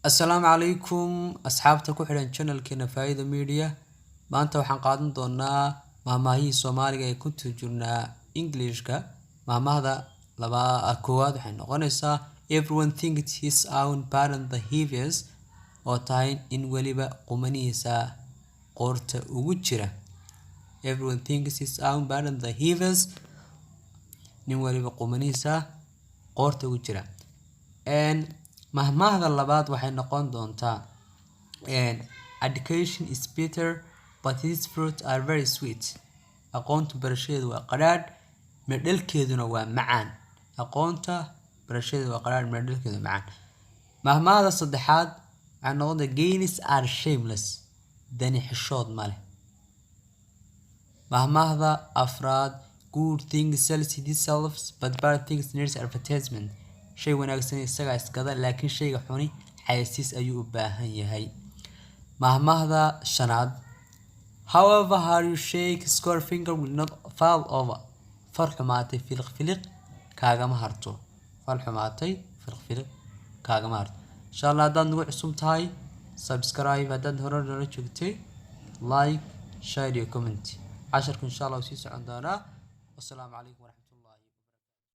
السلام عليكم أصحابتا كحيران channel كنا فايدة ميديا maanta waxaan qaadan doonaa maamahii Soomaaliga ee ku turjurnaa Englishka maamahda koowaad waxay noqonaysaa everyone thinks his own parent behaviors oo tahay in waliba qumanihiisa qoorta ugu jira everyone thinks his own parent behaviors nin waliba qumanihiisa qoorta ugu jira mahmahda labaad waxay noqon doontaa education is bitter but its fruits are very sweet. aqoonta barashadeedu waa qadhaadh midhalkeeduna waa macaan. aqoonta barashadeedu waa qadhaadh midhalkeedu macaan. mahmahda saddexaad waxay noqontaa gains are shameless. dani xishood ma leh. mahmahda afraad good things sells themselves but bad things needs advertisement. shay wanaagsan isaga iskada laakiin shayga xuni xayeysiis ayuu u baahan yahay. mahmahda shanaad however how you shake score finger will not fall over. far xumaatay filiq filiq kaagama harto. far xumaatay filiq filiq kaagama harto. insha Allah haddaad nagu cusub tahay subscribe, haddaad hore nala joogtay like, share iyo comment. casharku insha Allah wuu sii socon doonaa. wassalaamu calaykum.